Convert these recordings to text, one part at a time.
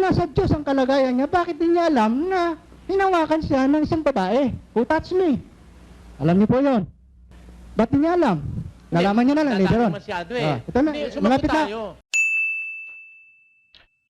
nasa Diyos ang kalagayan niya, bakit di niya alam na hinawakan siya ng isang babae? Who touched me? Alam niyo po yun. Ba't di niya alam? Nalaman niya na lang later on. Masyado eh. Ito na, Hindi, sumagot malapit na. tayo.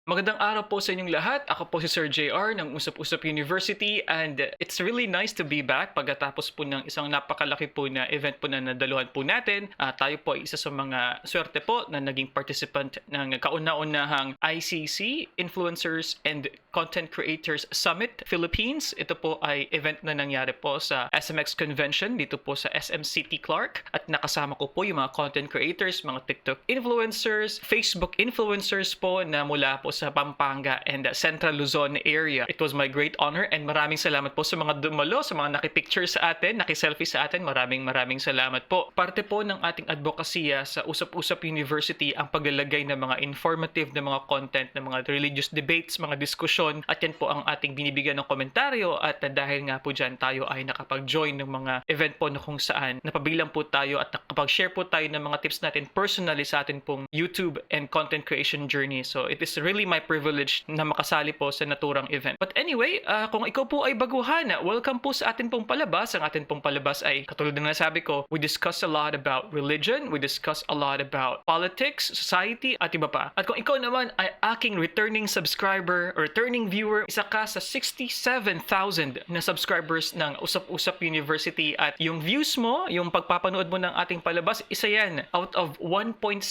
Magandang araw po sa inyong lahat. Ako po si Sir JR ng Usap-Usap University and it's really nice to be back pagkatapos po ng isang napakalaki po na event po na nadaluhan po natin. Tayo po ay isa sa mga swerte po na naging participant ng kauna-unahang ICC Influencers and Content Creators Summit Philippines. Ito po ay event na nangyari po sa SMX Convention dito po sa SM City Clark at nakasama ko po yung mga content creators, mga TikTok influencers, Facebook influencers po na mula po sa Pampanga and Central Luzon area. It was my great honor and maraming salamat po sa mga dumalo, sa mga nakipicture sa atin, nakiselfie sa atin. Maraming salamat po. Parte po ng ating advokasya sa Usap-Usap University ang paglalagay ng mga informative na mga content, ng mga religious debates, mga diskusyon at yan po ang ating binibigyan ng komentaryo at dahil nga po dyan tayo ay nakapag-join ng mga event po na kung saan napabilang po tayo at nakapag-share po tayo ng mga tips natin personally sa atin pong YouTube and content creation journey. So it is really my privilege na makasali po sa naturang event. But anyway, kung ikaw po ay baguhan, welcome po sa atin pong palabas. Ang atin pong palabas ay katulad na nasabi ko, we discuss a lot about religion, we discuss a lot about politics, society, at iba pa. At kung ikaw naman ay aking returning subscriber or returning viewer, isa ka sa 67,000 na subscribers ng Usap-Usap University at yung views mo, yung pagpapanood mo ng ating palabas, isa yan out of 1.6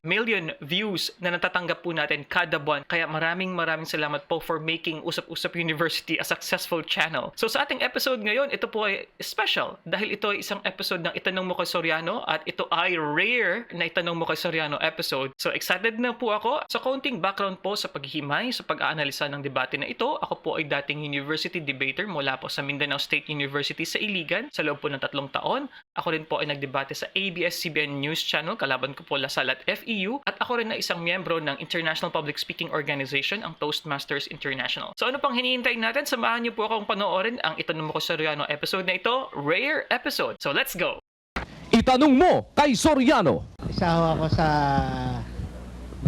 million views na natatanggap po natin kada buwan. Kaya maraming salamat po for making Usap-Usap University a successful channel. So sa ating episode ngayon, ito po ay special dahil ito ay isang episode ng Itanong Mo Kay Soriano at ito ay rare na Itanong Mo Kay Soriano episode. So excited na po ako. Sa kaunting background po sa paghihimay, sa pag-aanalisa ng debate na ito, ako po ay dating university debater mula po sa Mindanao State University sa Iligan sa loob po ng 3 taon. Ako rin po ay nagdebate sa ABS-CBN News Channel, kalaban ko po Lasal at FEU at ako rin na isang miyembro ng International Public Speaking Organization, ang Toastmasters International. So ano pang hinihintay natin? Samahan niyo po akong panoorin ang Itanong Mo Kay Soriano episode na ito, rare episode. So let's go! Itanong Mo Kay Soriano. Isa ho ako sa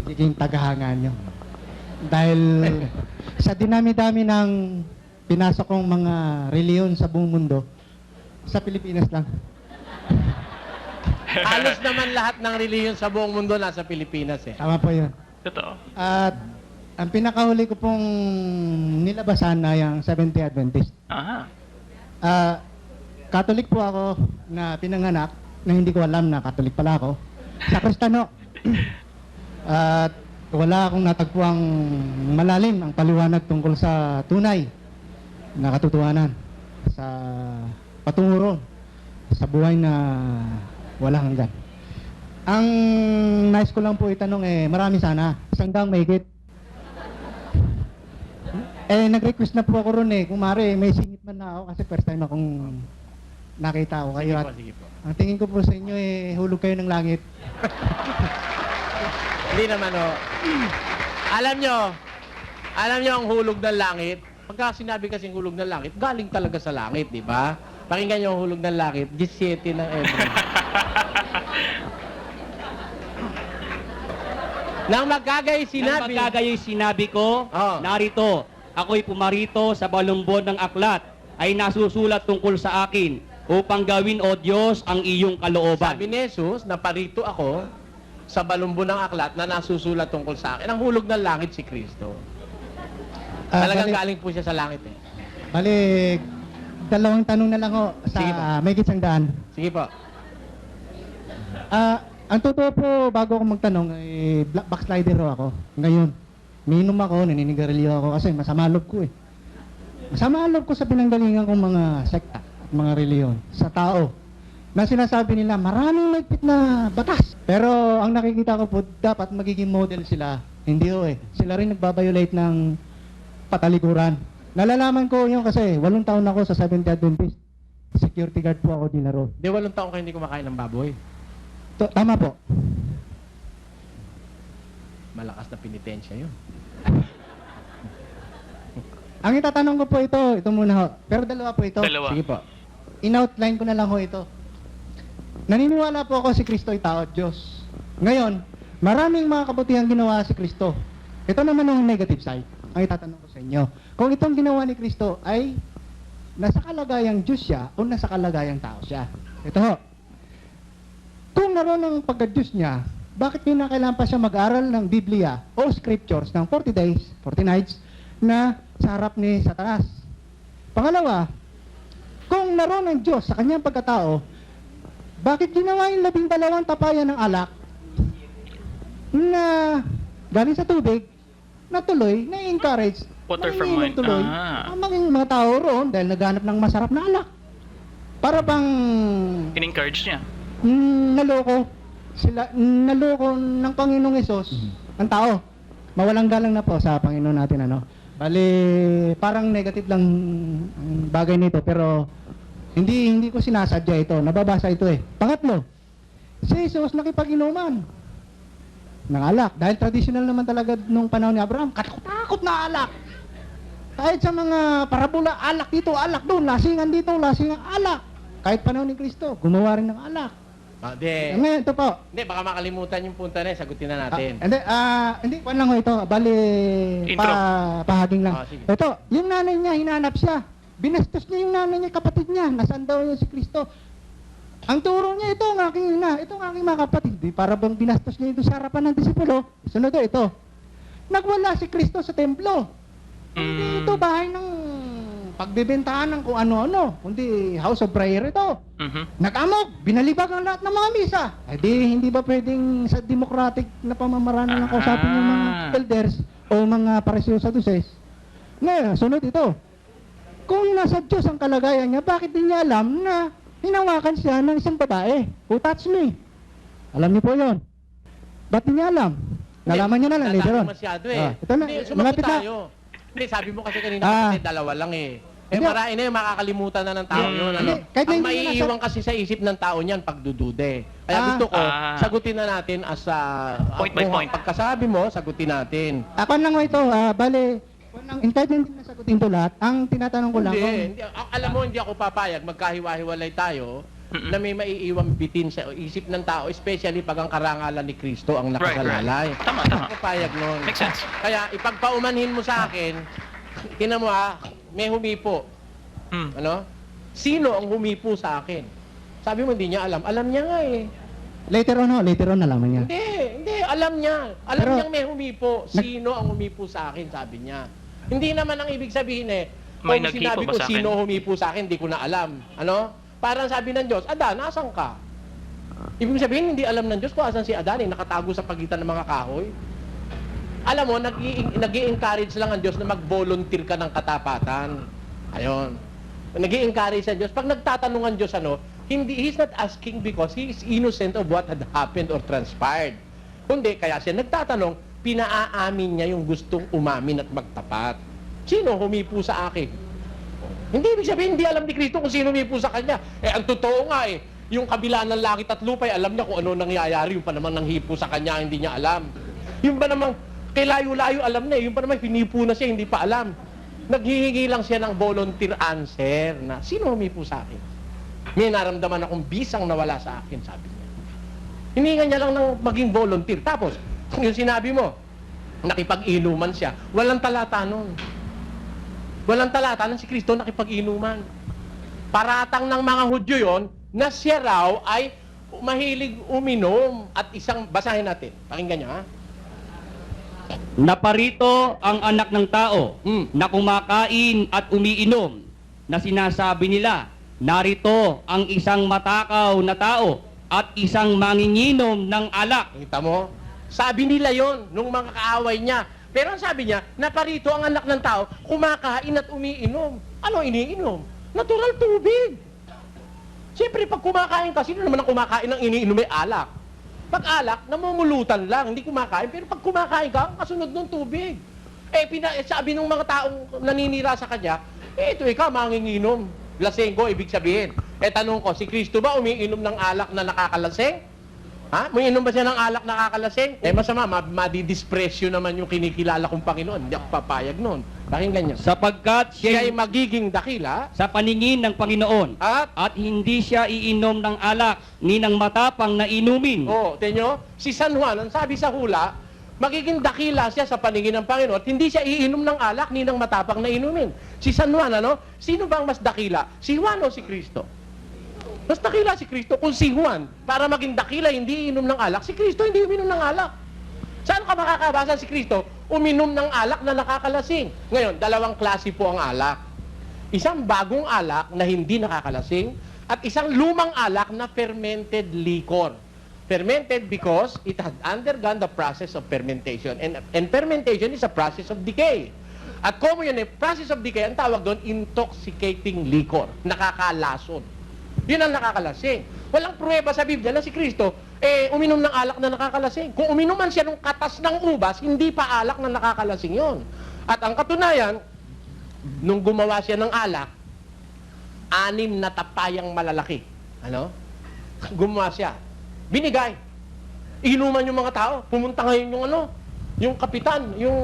nagiging tagahanga nyo. Dahil sa dinami-dami ng pinasok kong mga reliyon sa buong mundo, sa Pilipinas lang. Halos naman lahat ng reliyon sa buong mundo nasa Pilipinas eh. Tama po yun. Totoo. At ang pinakahuli ko pong nilabasan na yung Seventh-day Adventist. Aha. Catholic po ako na pinanganak na hindi ko alam na Catholic pala ako. Sa Kristano. At wala akong natagpuang malalim ang paliwanag tungkol sa tunay na katotohanan. Sa patunguro sa buhay na walang hanggan. Ang nais ko lang po itanong marami sana. Isang daang mahigit. Nag-request na po ako ron kung maaari, may singit man na ako kasi first time akong nakita ko kayo. Sige po. Ang tingin ko po sa inyo hulog kayo ng langit. Hindi naman o. Alam nyo ang hulog ng langit? Pagka sinabi kasing hulog ng langit, galing talaga sa langit, di ba? Pakinggan nyo ang hulog ng langit, 17 ng Ebro. Nang magkagay Nang magkagayoy sinabi ko, narito, ako'y pumarito sa balumbon ng aklat, ay nasusulat tungkol sa akin, upang gawin, O Diyos, ang iyong kalooban. Sabi ni Jesus, naparito ako sa balumbo ng aklat na nasusulat tungkol sa akin. Ang hulog ng langit si Kristo. Talagang galing po siya sa langit eh. Balik, dalawang tanong na lang ho Sige po. sa may isang daan. Sige po. Ang totoo po, bago ako magtanong, backslider ho ako. Ngayon, minom ako, naninigarilyo ako kasi masama loob ko Masama loob ko sa pinanggalingan kong mga sekta at mga reliyon sa tao. Na sinasabi nila, maraming mahigpit na batas. Pero ang nakikita ko po, dapat magiging model sila. Hindi ho Sila rin nagbabiolate ng patalikuran. Nalalaman ko yun kasi 8 taon ako sa Seventh-day Adventist. Security guard po ako din na roon. Di 8 taon kayo hindi kumakain ng baboy. Tama po. Malakas na penitensya yun. Ang itatanong ko po ito muna ho. Pero dalawa po ito. Dalawa. Sige po. In-outline ko na lang ho ito. Naniniwala po ako si Kristo ay tao at Diyos. Ngayon, maraming mga kabutihan ginawa si Kristo. Ito naman ang negative side. ang itatanong ko sa inyo. Kung itong ginawa ni Kristo ay nasa kalagayang Diyos siya o nasa kalagayang tao siya. Ito ho. Kung naroon ang pagka-Diyos niya, bakit kinakailangan pa siya mag-aral ng Biblia o scriptures ng 40 days, 40 nights na sa harap ni Satanas? Pangalawa, kung naroon ang Diyos sa kanyang pagkatao, bakit ginawa yung 12 tapayan ng alak na galing sa tubig na tuloy, na-encourage, Water from manginginom wine. tuloy, ang maging mga tao roon dahil naghanap ng masarap na alak. Para bang In-encourage niya. naloko ng Panginoong Hesus ang tao. Mawalang galang na po sa Panginoon natin, ano. Bali, parang negative lang ang bagay nito, pero hindi ko sinasadya ito. Nababasa ito eh. Pangatlo, si Jesus nakipag-inuman ng alak. Dahil traditional naman talaga nung panahon ni Abraham, katakot na alak. Kahit sa mga parabola, alak dito, alak doon, lasingan dito, lasingan alak. Kahit panahon ni Kristo, gumawa rin ng alak. Ngayon, ito po. Hindi, baka makalimutan yung punta na, sagutin na natin. Hindi, kwan lang ho ito. Bali, Intro. pahaging lang. Sige. Ito, yung nanay niya, hinanap siya. Binastos niya yung nanay niya, kapatid niya. Nasaan daw yun si Kristo? Ang turo niya, ito ang aking ina, ito ang aking mga kapatid. Di, para bang binastos niya ito sa harapan ng disipulo. Sunod ito. Nagwala si Kristo sa templo. Hindi ito bahay ng pagbibentahan ng kung ano-ano. Kundi house of prayer ito. Nag-amok, binalibag ang lahat ng mga misa. Eh di, hindi ba pwedeng sa democratic na pamamaraan ng kausapin ng mga elders o mga pariseo saducees? Ngayon, sunod ito. Kung nasa Diyos ang kalagayan niya, bakit di niya alam na hinawakan siya ng isang babae? Who touched me? Alam niyo po yon. Ba't di niya alam? Nalaman niya na lang later on. Masyado eh. Ito na, Hindi, sumagot malapit na. tayo. Hindi, sabi mo kasi kanina kasi dalawa lang eh. Eh, Hindi. marami na yung makakalimutan na ng tao yun. Ano? Hindi, kahit na Ang hindi niya maiiwan kasi sa isip ng tao niyan, pagdudude. Kaya gusto ko, sagutin na natin as Point by point. Pagkasabi mo, sagutin natin. Ako lang ho ito, bale, kahit hindi nasagutin ko lahat, ang tinatanong ko lang Hindi, alam mo, hindi ako papayag, magkahiwa-hiwalay tayo, na may maiiwang bitin sa isip ng tao, especially pag ang karangalan ni Kristo ang nakasalalay. Tama. Hindi ako papayag nun. Makes sense. Kaya ipagpaumanhin mo sa akin, tinan mo may humipo. Ano? Sino ang humipo sa akin? Sabi mo, hindi niya alam. Alam niya nga eh. later on nalaman niya. Hindi, alam niya. Alam Pero, niyang may humipo. Sino ang humipo sa akin, sabi niya. Hindi naman ang ibig sabihin May kung naghipo sinabi ba ko sa akin? sino humipo sa akin, hindi ko na alam. Ano? Parang sabi ng Diyos, Adan, asan ka? Ibig sabihin, hindi alam ng Diyos kung asan si Adan, nakatago sa pagitan ng mga kahoy. Alam mo, nag-i-encourage lang ang Diyos na mag-volunteer ka ng katapatan. Ayon. Nag-i-encourage ang Diyos. Pag nagtatanong ang Diyos, He's not asking because He is innocent of what had happened or transpired. Kundi, kaya siya nagtatanong, pinaaamin niya yung gustong umamin at magtapat. Sino humipo sa akin? Hindi ibig sabihin, hindi alam ni Kristo kung sino humipo sa kanya. Ang totoo nga yung kabila ng langit at lupa, alam niya kung ano nangyayari. Yung pa naman nang hipo sa kanya, hindi niya alam. Yung pa naman, kay layo-layo alam na Yung pa naman, hinipo na siya, hindi pa alam. Naghihingi lang siya ng volunteer answer na, sino humipo sa akin? May naramdaman akong bisang nawala sa akin, sabi niya. Hininga niya lang ng maging volunteer. Tapos, yung sinabi mo, nakipag-inuman siya, walang talata nun. Walang talata nun si Kristo nakipag-inuman. Paratang ng mga Hudyo yon na siya raw ay mahilig uminom at basahin natin. Pakinggan niyo, Naparito ang anak ng tao na kumakain at umiinom na sinasabi nila, narito ang isang matakaw na tao at isang manginginom ng alak. Kita mo? Sabi nila yon nung mga kaaway niya. Pero ang sabi niya, naparito ang anak ng tao, kumakain at umiinom. Ano iniinom? Natural tubig. Siyempre, pag kumakain ka, sino naman ang kumakain ng iniinom ay alak? Pag alak, namumulutan lang, hindi kumakain. Pero pag kumakain ka, ang kasunod ng tubig. Sabi ng mga taong naninira sa kanya, ito ikaw, manginginom. Lasenggo, ibig sabihin. Tanong ko, si Kristo ba umiinom ng alak na nakakalaseng? Umiinom ba siya ng alak na nakakalaseng? Masama, madidispresyo naman yung kinikilala kong Panginoon. Hindi ako papayag nun. Pakinggan niyo. Sapagkat Siya'y siya magiging dakila sa paningin ng Panginoon at hindi siya iinom ng alak ni ng matapang na inumin. tingnan si San Juan, ang sabi sa hula, magiging dakila siya sa paningin ng Panginoon at hindi siya iinom ng alak ni ng matapang na inumin. Si San Juan, ano? Sino bang mas dakila? Si Juan o si Kristo? Mas dakila si Kristo. Kung si Juan, para maging dakila, hindi iinom ng alak, si Kristo hindi uminom ng alak. Saan ka makakabasa si Kristo? Uminom ng alak na nakakalasing. Ngayon, dalawang klase po ang alak. Isang bagong alak na hindi nakakalasing at isang lumang alak na fermented liquor. Fermented because it had undergone the process of fermentation. And fermentation is a process of decay. At kung yun process of decay, ang tawag doon, intoxicating liquor. Nakakalason. Yun ang nakakalasing. Walang pruweba sa Biblia na si Kristo, uminom ng alak na nakakalasing. Kung uminuman siya ng katas ng ubas, hindi pa alak na nakakalasing yon. At ang katunayan, nung gumawa siya ng alak, 6 na tapayang malalaki. Ano? Gumawa siya. Binigay. Inuman yung mga tao. Pumunta ngayon yung yung kapitan, yung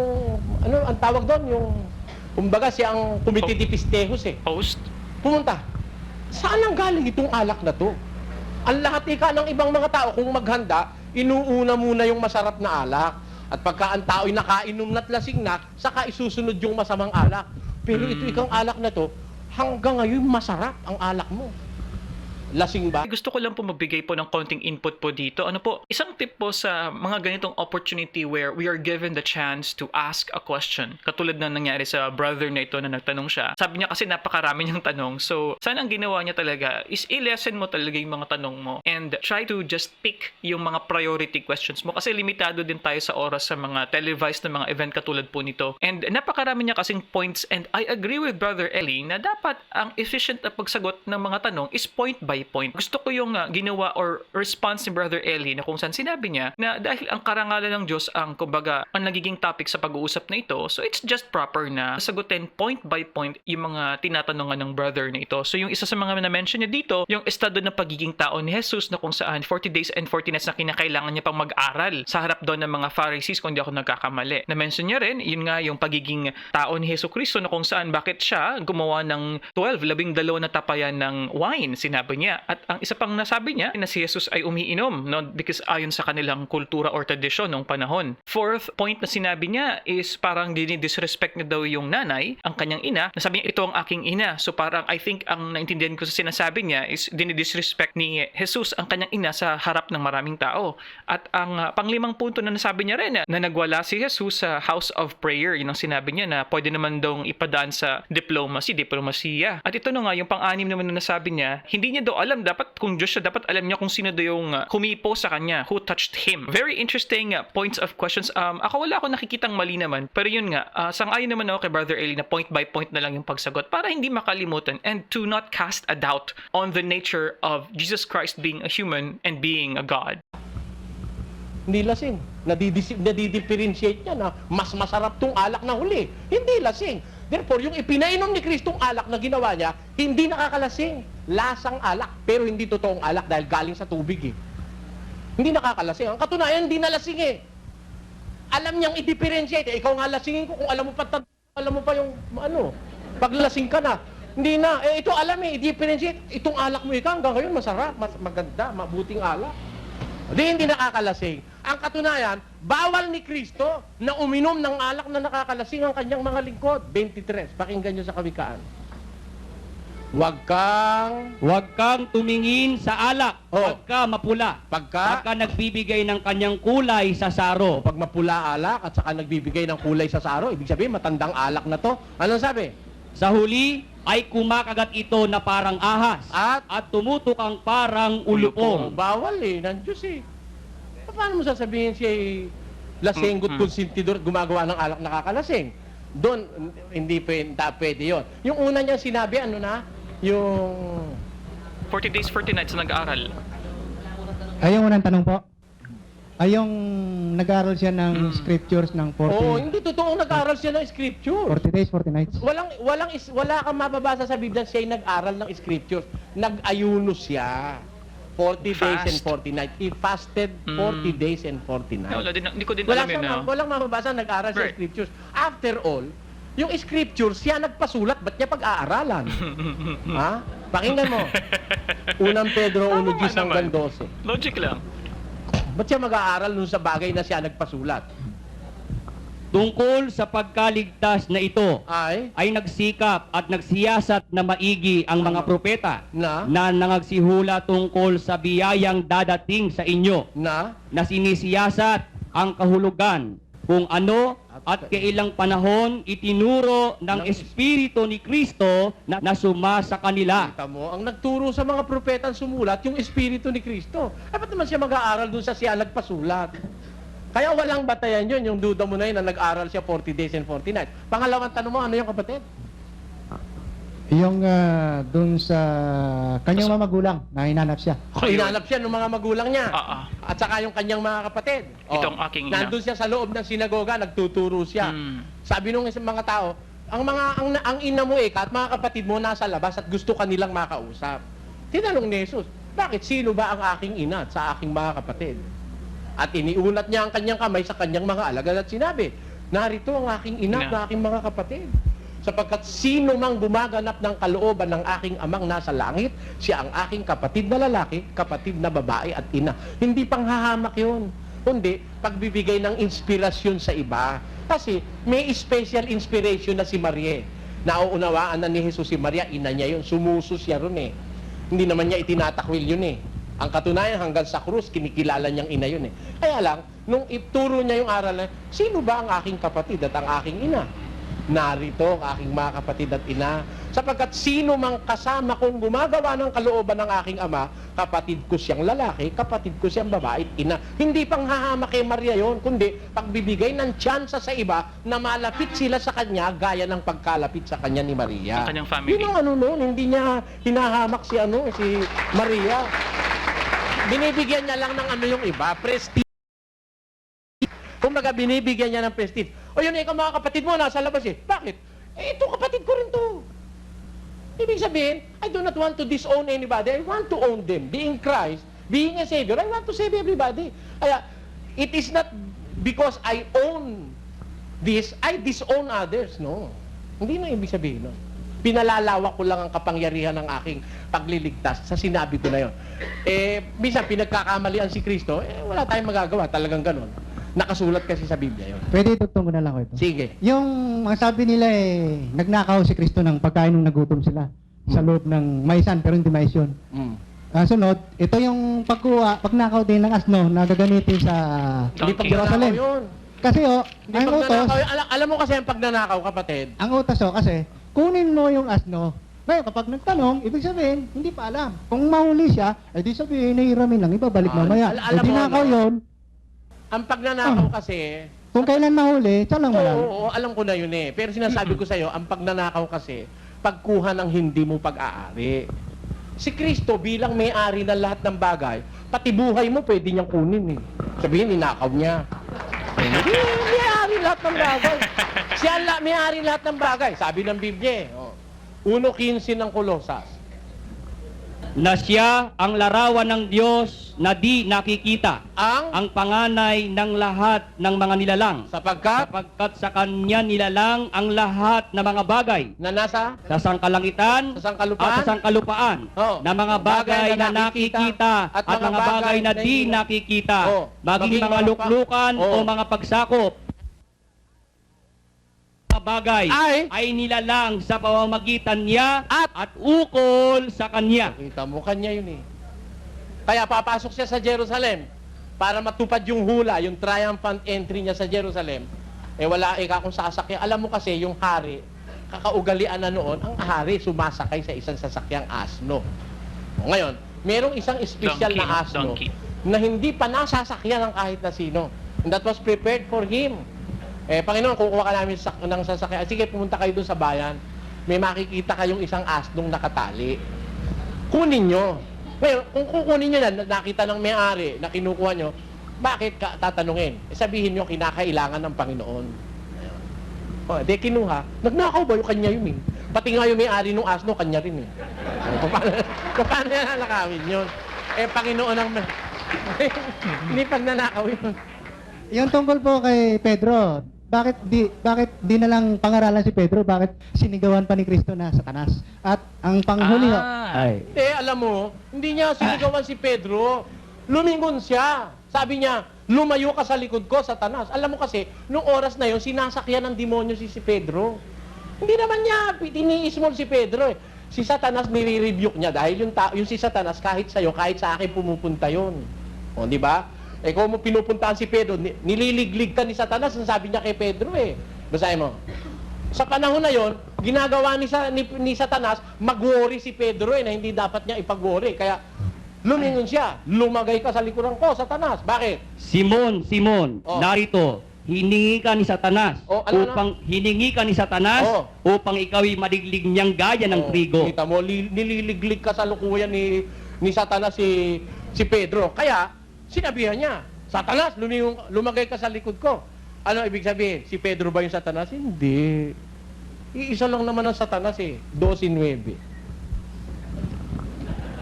ang tawag doon, yung kumbaga siya ang committee de pistejos Host? Pumunta. Saan ang galing itong alak na to? Ang lahat ng ibang mga tao kung maghanda, inuuna muna yung masarap na alak. At pagka ang tao'y nakainom na't lasing na, saka isusunod yung masamang alak. Pero ito ikang alak na to, hanggang ngayon masarap ang alak mo. Lasing ba? Gusto ko lang po magbigay po ng konting input po dito. Ano po, isang tip po sa mga ganitong opportunity where we are given the chance to ask a question. Katulad na nangyari sa brother na ito na nagtanong siya. Sabi niya kasi napakarami niyang tanong. So, sana ang ginawa niya talaga is i-lesson mo talaga yung mga tanong mo and try to just pick yung mga priority questions mo kasi limitado din tayo sa oras sa mga televised na mga event katulad po nito. And napakarami niya kasing points and I agree with Brother Eli na dapat ang efficient na pagsagot ng mga tanong is point by point. Gusto ko yung ginawa or response ni Brother Eli na kung saan sinabi niya na dahil ang karangalan ng Diyos ang kumbaga ang nagiging topic sa pag-uusap na ito, so it's just proper na sagutin point by point yung mga tinatanungan ng brother na ito. So yung isa sa mga na-mention niya dito, yung estado ng pagiging tao ni Jesus na kung saan 40 days and 40 nights na kinakailangan niya pang mag-aral sa harap doon ng mga Pharisees kung di ako nagkakamali. Na-mention niya rin, yun nga yung pagiging tao ni Jesu Cristo na kung saan bakit siya gumawa ng 12 na tapayan ng wine, sinabi niya. At ang isa pang nasabi niya na si Jesus ay umiinom, no? Because ayon sa kanilang kultura or tradisyon noong panahon. Fourth point na sinabi niya is parang dinidisrespect niya daw yung nanay, ang kanyang ina. Nasabi niya, ito ang aking ina. So parang I think ang naintindihan ko sa sinasabi niya is dinidisrespect ni Jesus ang kanyang ina sa harap ng maraming tao. At ang panglimang punto na nasabi niya rin na nagwala si Jesus sa house of prayer. Yun ang sinabi niya na pwede naman daw ipadaan sa diplomasiya. At ito na nga, yung pang-anim naman na nasabi niya, hindi niya daw alam, dapat kung Diyos siya, dapat alam niya kung sino daw yung kumipo sa kanya, who touched him. Very interesting points of questions. Ako wala akong nakikitang mali naman, pero yun nga, sang-ayon naman ako kay Brother Eli na point by point na lang yung pagsagot para hindi makalimutan and to not cast a doubt on the nature of Jesus Christ being a human and being a God. Hindi lasing. Nadidifferentiate niya na mas masarap tong alak na huli. Hindi lasing. Therefore, yung ipinainom ni Kristong alak na ginawa niya, hindi nakakalasing. Lasang alak, pero hindi totoong alak dahil galing sa tubig Hindi nakakalasing. Ang katunayan, hindi nalasing Alam niyang i-differentiate. Ikaw nga lasingin ko kung alam mo pa yung paglasing ka na. Hindi na. Ito alam i-differentiate. Itong alak mo ikaw hanggang ngayon masarap, maganda, mabuting alak. Hindi nakakalasing. Ang katunayan, bawal ni Kristo na uminom ng alak na nakakalasing ang kanyang mga lingkod. 23. Pakinggan nyo sa Kawikaan. Huwag kang tumingin sa alak, pagka mapula, Pagka nagbibigay ng kanyang kulay sa saro. pag mapula alak at saka nagbibigay ng kulay sa saro, ibig sabihin matandang alak na to. Anong sabi? Sa huli ay kumakagat ito na parang ahas at tumutukang parang ulupong. Bawal ng Diyos Paano mo sasabihin siya lasenggot konsentidor at gumagawa ng alak nakakalasing? Doon, hindi pwede yun. Yung una niyang sinabi, yung 40 days, 40 nights na nag-aaral. Ay, yung unang tanong po. Ay, yung nag-aaral siya ng scriptures ng 40, Oo, hindi totoong nag-aral siya ng scripture. 40 days, 40 nights. Wala kang mababasa sa Biblia siya'y nag-aral ng scriptures. Nag-ayuno siya. 40 days and 40 nights. He fasted 40 days and 40 nights. Hindi ko din alam yun. Walang mababasa nag-aral sa Right. scriptures. After all, yung scriptures, siya nagpasulat. Ba't niya pag-aaralan? Ha? Pakinggan mo. Unang Pedro 1:10 hanggang 12. Logic lang. Ba't siya mag-aaral nun sa bagay na siya nagpasulat? tungkol sa pagkaligtas na ito ay nagsikap at nagsiyasat na maigi ang mga propeta na nangagsihula tungkol sa biyayang dadating sa inyo na na sinisiyasat ang kahulugan kung ano at kailang panahon itinuro ng Espiritu ni Kristo na suma sa kanila. kita mo, ang nagturo sa mga propeta ang sumulat, yung Espiritu ni Kristo. Ay, ba't naman siya mag-aaral dun sa siya nagpasulat? Kaya walang batayan yun, yung duda mo na yun na nag-aral siya 40 days and 40 nights. Pangalawang tanong mo, ano yung kapatid? Yung dun sa kanyang mga magulang na hinanap siya. Hinanap siya ng mga magulang niya. At saka yung kanyang mga kapatid. Itong aking ina. Nandun siya sa loob ng sinagoga, nagtuturo siya. Sabi nung isang mga tao, ang ina mo at mga kapatid mo nasa labas at gusto kanilang makausap. Tinanong ni Jesus, bakit sino ba ang aking ina at sa aking mga kapatid? At iniunat niya ang kanyang kamay sa kanyang mga alagad at sinabi, narito ang aking ina at aking mga kapatid. Sapagkat sino mang gumaganap ng kalooban ng aking amang nasa langit, siya ang aking kapatid na lalaki, kapatid na babae at ina. Hindi panghahamak yun, kundi pagbibigay ng inspirasyon sa iba. Kasi may special inspiration na si Maria. Nauunawaan na ni Jesus si Maria, ina niya yun, sumuso siya ron eh. Hindi naman niya itinatakwil yun eh. Ang katunayan hanggang sa krus, kinikilala niyang ina yun eh. Kaya lang, nung ituro niya yung aral na, sino ba ang aking kapatid at ang aking ina? Narito ang aking mga kapatid at ina. Sapagkat sino mang kasama kong gumagawa ng kalooban ng aking ama, kapatid ko siyang lalaki, kapatid ko siyang babae at ina. Hindi panghahamak kay Maria yon, kundi pagbibigay ng tsansa sa iba na malapit sila sa kanya gaya ng pagkalapit sa kanya ni Maria. Ang kanyang family. Yun ang noon, hindi niya hinahamak si Maria. Binibigyan niya lang ng yung iba, prestige. Kumbaga, binibigyan niya ng prestige. O yun, ikaw mga kapatid mo, nasa labas eh. Bakit? Ito kapatid ko rin to. Ibig sabihin, I do not want to disown anybody. I want to own them. Being Christ, being a Savior, I want to save everybody. Kaya, it is not because I own this, I disown others. No. Hindi na ibig sabihin. No. Pinalalawak ko lang ang kapangyarihan ng aking pagliligtas sa sinabi ko na yun. Minsan, pinagkakamalian si Kristo, wala tayong magagawa. Talagang ganun. Nakasulat kasi sa Biblia yun. Pwede itugtong ko na lang ko ito. Sige. Yung mga sabi nila nagnakaw si Kristo ng pagkain nung nagutom sila sa loob ng maisan pero hindi mais yun. Sunod, ito yung pagnakaw din ng asno na gagamitin sa Hindi Donkey. pagnanakaw yun. Kasi Hindi ang utos, pagnanakaw. Alam mo kasi ang pagnanakaw, kapatid. ang utos kasi, kunin mo yung asno. Ngayon, kapag nagtanong, ibig sabihin, hindi pa alam. Kung mahuli siya, edi sabihin, nahiramin lang, ibabalik mamaya. alam mo, Dinakaw no? yun, Ang pagnanakaw kasi, kung kailan mahuli, siya lang oo, malaman. oo, alam ko na yun eh. Pero sinasabi ko sa'yo, ang pagnanakaw kasi, pagkuha ng hindi mo pag-aari. Si Kristo bilang may-ari ng lahat ng bagay, pati buhay mo pwede niyang kunin eh. Sabihin, ninakaw niya. Hindi, may-ari lahat ng bagay. Siya may-ari lahat ng bagay. Sabi ng Biblia eh. 1:15 ng Kolosas. Na siya ang larawan ng Diyos na di nakikita, ang panganay ng lahat ng mga nilalang, Sapagkat sapagkat sa kanya nilalang ang lahat ng mga bagay na nasa sa sangkalangitan sa sangkalupaan, at sa sangkalupaan, Oo. na mga bagay na nakikita at mga bagay na di nakikita, Oo. maging mga luklukan Oo. o mga pagsakop, mga bagay ay nilalang sa pamamagitan niya at ukol sa kanya. Kita mo, kanya yun eh. Kaya papasok siya sa Jerusalem para matupad yung hula, yung triumphant entry niya sa Jerusalem. Wala kung sasakyan. Alam mo kasi, yung hari, kakaugalian na noon, ang hari sumasakay sa isang sasakyang asno. Ngayon, merong isang espesyal na asno na hindi pa nasasakyan ng kahit na sino. And that was prepared for him. Panginoon, kukuha ka namin ng sasakyan. Sige, pumunta kayo dun sa bayan. May makikita kayong isang asnong nakatali. Kunin nyo. Ngayon, kung kukunin nyo na, nakita ng may-ari na kinukuha nyo, bakit ka tatanungin? Sabihin nyo, kinakailangan ng Panginoon. Di kinuha. Nagnakaw ba yung kanya yun eh? Pati nga yung may-ari ng asno, kanya rin eh. Paano yan nakawin yun? Panginoon ang... Hindi pagnanakaw yun. Yung tungkol po kay Pedro, bakit di na lang pangaralan si Pedro? Bakit sinigawan pa ni Kristo na Satanas? At ang panghuli Ah. ay Alam mo, hindi niya sinigawan si Pedro. Lumingon siya. Sabi niya, lumayo ka sa likod ko, Satanas. Alam mo kasi, nung oras na yon sinasakyan ng demonyo si Pedro. Hindi naman niya tiniis mo si Pedro eh. Si Satanas nire-rebuke niya dahil yung si Satanas kahit sa'yo, kahit sa akin pumupunta yon. O, di ba? Eh kung mo pinupuntahan si Pedro, nililiglig ka ni Satanas, ang sabi niya kay Pedro eh. Basahin mo. Sa panahon na yon, ginagawa ni Satanas, mag-worry si Pedro eh, na hindi dapat niya ipag-worry. Kaya, lumingon siya, lumagay ka sa likuran ko, Satanas. Bakit? Simon, Simon, Oh. narito, hiningi ka ni Satanas Oh, ano hiningi ka ni Satanas Oh. upang ikaw ay madiglig niyang gaya ng trigo. Kita mo, nililiglig ka sa lukuyan ni Satanas si Pedro. Kaya, sinabihan niya, Satanas, lumagay ka sa likod ko. Ano ibig sabihin? Si Pedro ba yung Satanas? Hindi. Iisa lang naman ang Satanas eh. 12:9.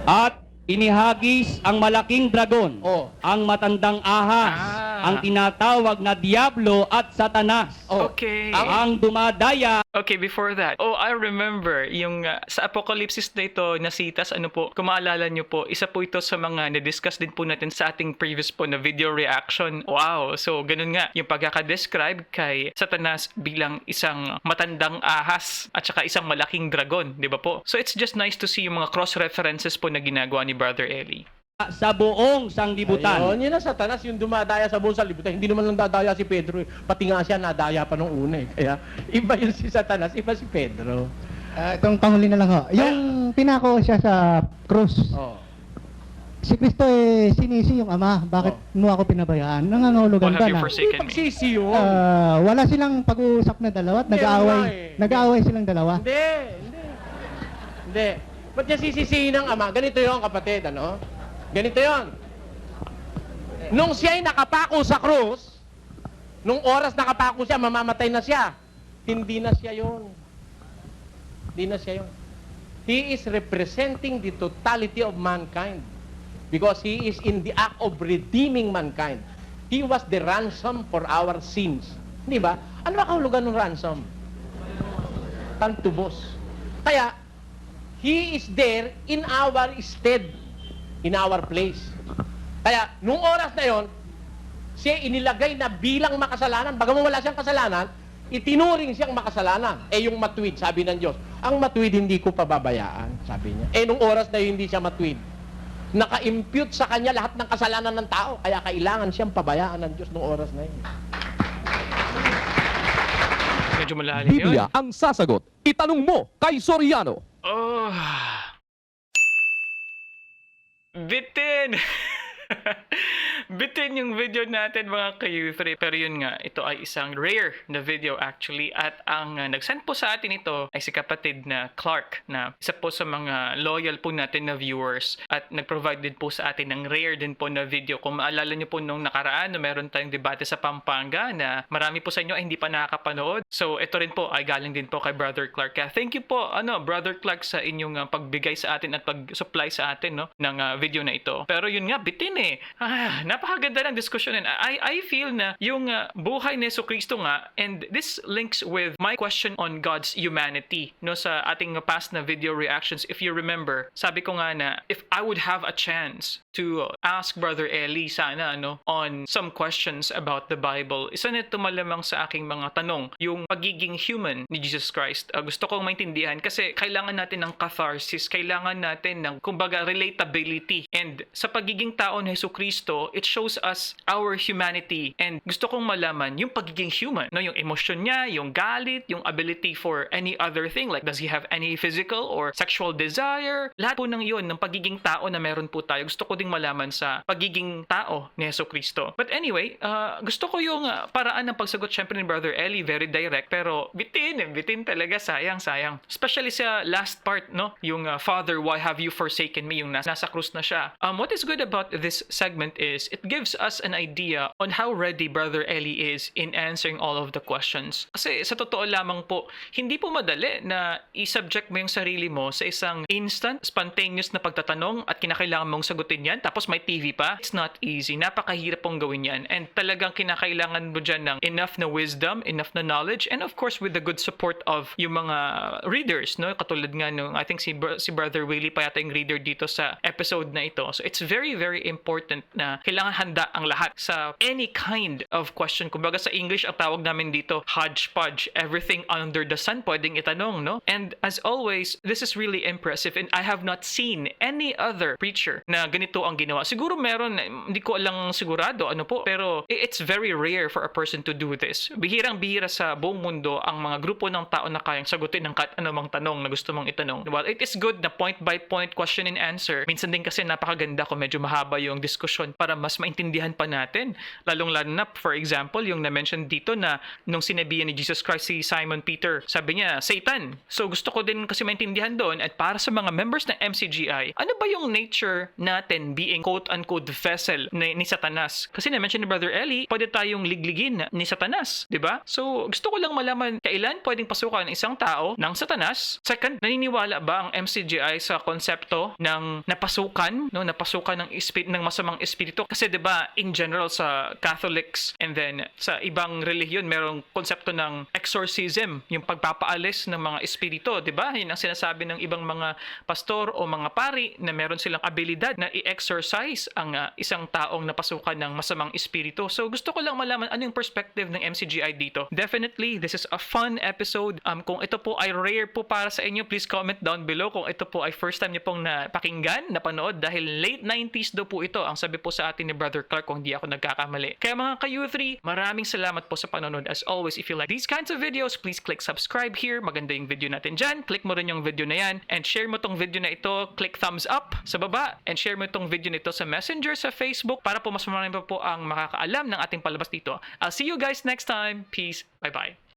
At inihagis ang malaking dragon, Oh. ang matandang ahas, ang tinatawag na Diablo at Satanas, Oh. Okay. ang dumadaya. Okay, before that, I remember yung sa Apocalypse na ito, nasitas, ano po, kung maalala nyo po, isa po ito sa mga na-discuss din po natin sa ating previous po na video reaction. Wow! So, ganun nga, yung pagkaka-describe kay Satanas bilang isang matandang ahas at saka isang malaking dragon, di ba po? So, it's just nice to see yung mga cross-references po na ginagawa ni Brother Eli. Sa buong sanglibutan. Ayun, yun ang Satanas, yung dumadaya sa buong sanlibutan. Hindi naman lang dadaya si Pedro. Pati nga siya, nadaya pa nung una eh. Kaya, iba yun si Satanas, iba si Pedro. Itong panghuli na lang ho. Yung pinako siya sa krus. Oh. Si Kristo sinisi yung ama. Bakit mo ako pinabayaan? Nangangahulugan What have ba you na? forsaken me? Pagsisi yun. Wala silang pag-uusap na dalawa at Hindi, nag-aaway. wala eh. Nag-aaway silang dalawa. Hindi. Ba't niya sisisihin ng ama? Ganito yun, kapatid, ano? Ganito yon. Nung siya'y nakapako sa krus, nung oras nakapako siya, mamamatay na siya. Hindi na siya yon. Hindi na siya yon. He is representing the totality of mankind because he is in the act of redeeming mankind. He was the ransom for our sins. Di ba? Ano ba kahulugan ng ransom? Tantubos. Kaya, he is there in our stead. In our place. Kaya, nung oras na yon, siya inilagay na bilang makasalanan. Bagaman wala siyang kasalanan, itinuring siyang makasalanan. Yung matuwid, sabi ng Diyos. Ang matuwid, hindi ko pababayaan, sabi niya. Nung oras na yun, hindi siya matuwid. Naka-impute sa kanya lahat ng kasalanan ng tao. Kaya kailangan siyang pabayaan ng Diyos nung oras na yun. Medyo malalim yun. Biblia ang sasagot. Itanong mo kay Soriano. Oh. Bitin! Bitin yung video natin mga ka-U3. Pero yun nga, ito ay isang rare na video actually. At ang nag-send po sa atin ito ay si kapatid na Clark, na isa po sa mga loyal po natin na viewers. At nag-provide din po sa atin ng rare din po na video. Kung maalala nyo po nung nakaraan na meron tayong debate sa Pampanga na marami po sa inyo ay hindi pa nakakapanood. So ito rin po ay galing din po kay Brother Clark. Kaya thank you po Brother Clark sa inyong pagbigay sa atin at pag-supply sa atin ng video na ito. Pero yun nga, bitin eh. Napakaganda ng diskusyon. I feel na yung buhay ni Jesucristo nga, and this links with my question on God's humanity. No, sa ating past na video reactions, if you remember, sabi ko nga na if I would have a chance to ask Brother Eli sana on some questions about the Bible, isa nito malamang sa aking mga tanong, yung pagiging human ni Jesus Christ. Gusto kong maintindihan kasi kailangan natin ng catharsis, kailangan natin ng kumbaga relatability. And sa pagiging tao ni Jesucristo, it shows us our humanity. And gusto kong malaman yung pagiging human, yung emosyon niya, yung galit, yung ability for any other thing, like does he have any physical or sexual desire? Lahat po ng yun, ng pagiging tao na meron po tayo, gusto ko ding malaman sa pagiging tao ni Jesucristo. But anyway, gusto ko yung paraan ng pagsagot syempre ni Brother Eli, very direct, pero bitin talaga, sayang. Especially sa last part, yung Father, why have you forsaken me? Yung nasa krus na siya. What is good about this segment is it gives us an idea on how ready Brother Eli is in answering all of the questions. Kasi sa totoo lamang po, hindi po madali na i-subject mo yung sarili mo sa isang instant, spontaneous na pagtatanong at kinakailangan mong sagutin yan, tapos may TV pa. It's not easy. Napakahirap pong gawin yan. And talagang kinakailangan mo dyan ng enough na wisdom, enough na knowledge, and of course with the good support of yung mga readers, katulad nga nung, I think si Brother Willie pa yata yung reader dito sa episode na ito. So it's very, very important important na kailangan handa ang lahat sa any kind of question. Kumbaga sa English, ang tawag namin dito, hodgepodge. Everything under the sun pwedeng itanong, no? And as always, this is really impressive and I have not seen any other preacher na ganito ang ginawa. Siguro meron, hindi ko lang sigurado ano po, pero it's very rare for a person to do this. Bihirang-bihira sa buong mundo ang mga grupo ng tao na kayang sagutin ng kahit anumang tanong na gusto mong itanong. Well, it is good na point-by-point question and answer. Minsan din kasi napakaganda kung medyo mahaba yung diskusyon para mas maintindihan pa natin. Lalong-lalo na, for example, yung na-mention dito na nung sinabihan ni Jesus Christ si Simon Peter, sabi niya, Satan. So gusto ko din kasi maintindihan doon at para sa mga members ng MCGI, ano ba yung nature natin being quote-unquote vessel ni Satanas? Kasi na-mention ni Brother Eli, pwede tayong ligligin ni Satanas, di ba? So gusto ko lang malaman kailan pwedeng pasukan ng isang tao ng Satanas. Second, naniniwala ba ang MCGI sa konsepto ng napasukan, no, napasukan ng masamang espiritu? Kasi 'di ba, in general sa Catholics and then sa ibang relihiyon merong konsepto ng exorcism, yung pagpapaalis ng mga espiritu, 'di ba? Yun ang sinasabi ng ibang mga pastor o mga pari na meron silang abilidad na i-exorcise ang isang taong napasukan ng masamang espiritu. So gusto ko lang malaman ano yung perspective ng MCGI dito. Definitely, this is a fun episode. Kung ito po ay rare po para sa inyo, please comment down below kung ito po ay first time niyo pong napakinggan, napanood dahil late 90s daw po ito ang sabi po sa atin ni Brother Clark kung hindi ako nagkakamali. Kaya mga ka-U3, maraming salamat po sa panonood. As always, if you like these kinds of videos, please click subscribe here. Maganda yung video natin dyan. Click mo rin yung video na yan and share mo tong video na ito. Click thumbs up sa baba and share mo itong video nito sa Messenger, sa Facebook para po mas marami pa po ang makakaalam ng ating palabas dito. I'll see you guys next time. Peace. Bye-bye.